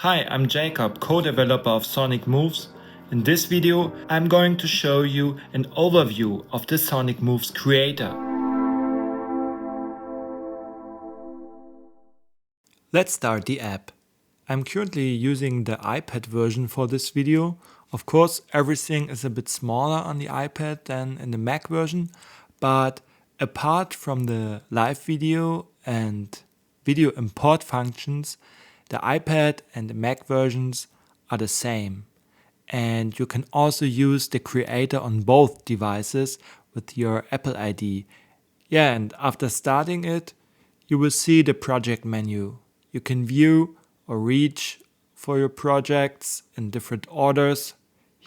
Hi, I'm Jacob, co-developer of Sonic Moves. In this video, I'm going to show you an overview of the Sonic Moves creator. Let's start the app. I'm currently using the iPad version for this video. Of course, everything is a bit smaller on the iPad than in the Mac version, but apart from the live video and video import functions, the iPad and the Mac versions are the same. And you can also use the creator on both devices with your Apple ID. Yeah, and after starting it, you will see the project menu. You can view or reach for your projects in different orders.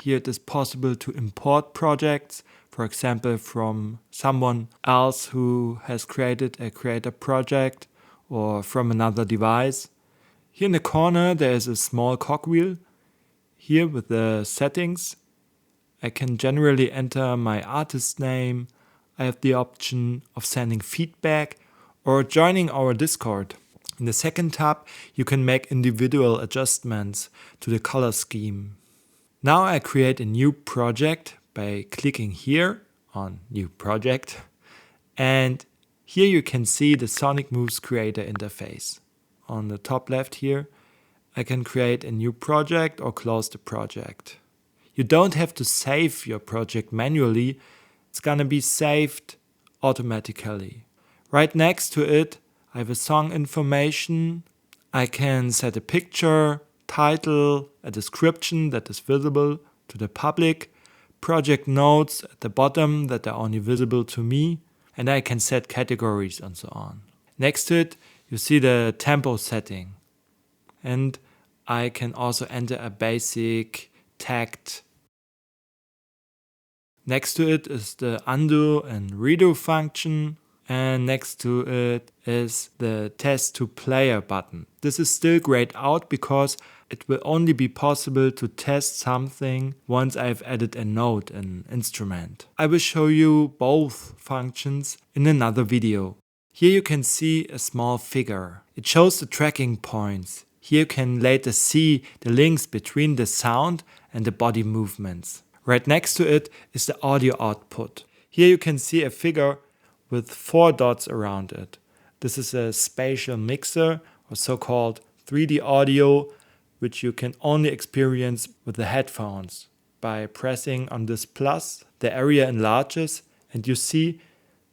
Here it is possible to import projects, for example, from someone else who has created a creator project or from another device. Here in the corner there is a small cogwheel. Here with the settings, I can generally enter my artist name. I have the option of sending feedback or joining our Discord. In the second tab, you can make individual adjustments to the color scheme. Now I create a new project by clicking here on New Project. And here you can see the Sonic Moves Creator interface. On the top left here, I can create a new project or close the project. You don't have to save your project manually. It's gonna be saved automatically. Right next to it, I have a song information. I can set a picture, title, a description that is visible to the public, project notes at the bottom that are only visible to me, and I can set categories and so on. Next to it, you see the tempo setting. And I can also enter a basic tagged. Next to it is the undo and redo function. And next to it is the test to player button. This is still grayed out because it will only be possible to test something once I've added a note, an instrument. I will show you both functions in another video. Here you can see a small figure. It shows the tracking points. Here you can later see the links between the sound and the body movements. Right next to it is the audio output. Here you can see a figure with 4 dots around it. This is a spatial mixer or so-called 3D audio, which you can only experience with the headphones. By pressing on this plus, the area enlarges and you see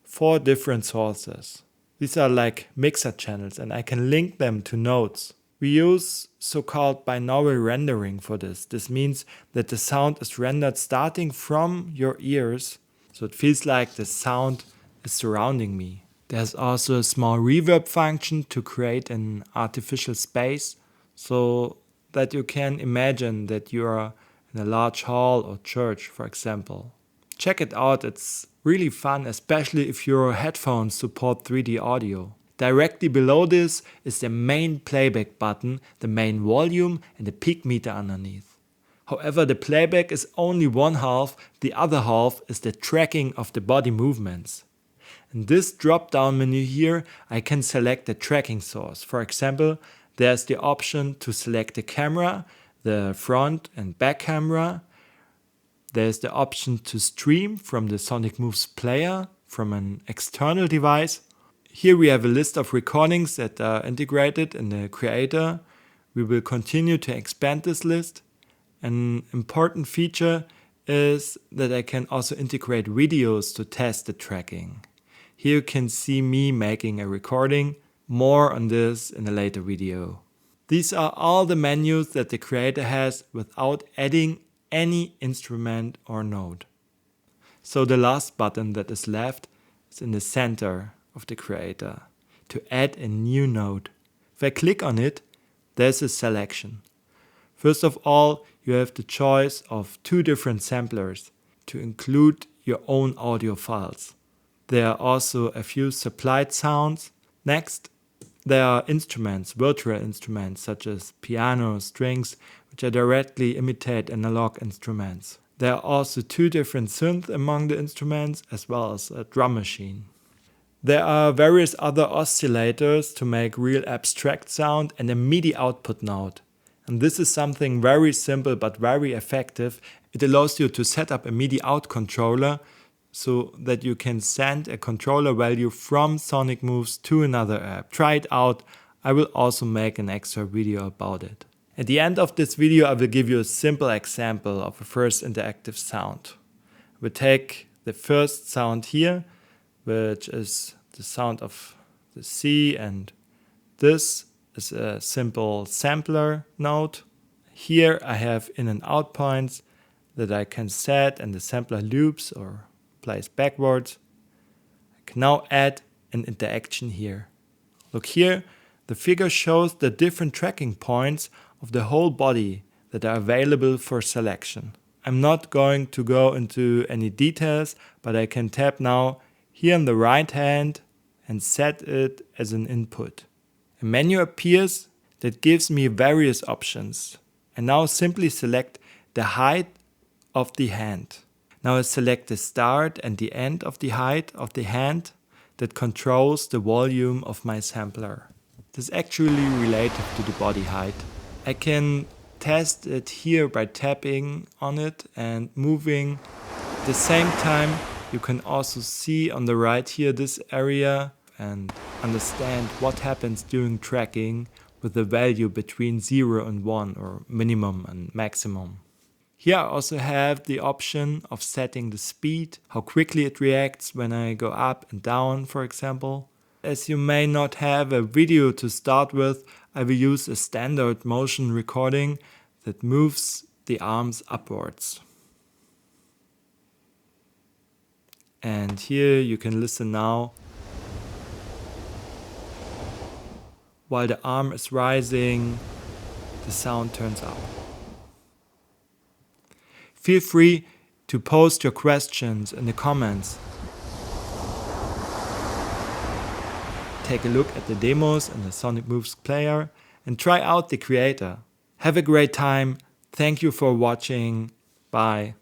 4 different sources. These are like mixer channels and I can link them to notes. We use so-called binaural rendering for this. This means that the sound is rendered starting from your ears, so it feels like the sound is surrounding me. There's also a small reverb function to create an artificial space so that you can imagine that you are in a large hall or church, for example. Check it out, it's really fun, especially if your headphones support 3D audio. Directly below this is the main playback button, the main volume and the peak meter underneath. However, the playback is only one half, the other half is the tracking of the body movements. In this drop-down menu here, I can select the tracking source. For example, there's the option to select the camera, the front and back camera. There's the option to stream from the Sonic Moves player from an external device. Here we have a list of recordings that are integrated in the creator. We will continue to expand this list. An important feature is that I can also integrate videos to test the tracking. Here you can see me making a recording. More on this in a later video. These are all the menus that the creator has without adding any instrument or note. So the last button that is left is in the center of the creator to add a new note. If I click on it, there's a selection. First of all, you have the choice of 2 different samplers to include your own audio files. There are also a few supplied sounds. Next, there are instruments, virtual instruments such as piano, strings, which directly imitate analog instruments. There are also 2 different synths among the instruments as well as a drum machine. There are various other oscillators to make real abstract sound and a MIDI output node. And this is something very simple but very effective. It allows you to set up a MIDI out controller so that you can send a controller value from Sonic Moves to another app. Try it out. I will also make an extra video about it. At the end of this video, I will give you a simple example of a first interactive sound. We'll take the first sound here, which is the sound of the C, and this is a simple sampler node. Here I have in and out points that I can set, and the sampler loops or plays backwards. I can now add an interaction here. Look here, the figure shows the different tracking points of the whole body that are available for selection. I'm not going to go into any details, but I can tap now here on the right hand and set it as an input. A menu appears that gives me various options. I now simply select the height of the hand. Now I select the start and the end of the height of the hand that controls the volume of my sampler. This is actually related to the body height. I can test it here by tapping on it and moving. At the same time, you can also see on the right here this area and understand what happens during tracking with the value between 0 and 1 or minimum and maximum. Here I also have the option of setting the speed, how quickly it reacts when I go up and down, for example. As you may not have a video to start with, I will use a standard motion recording that moves the arms upwards. And here you can listen now. While the arm is rising, the sound turns up. Feel free to post your questions in the comments. Take a look at the demos in the Sonic Moves player and try out the creator. Have a great time. Thank you for watching. Bye.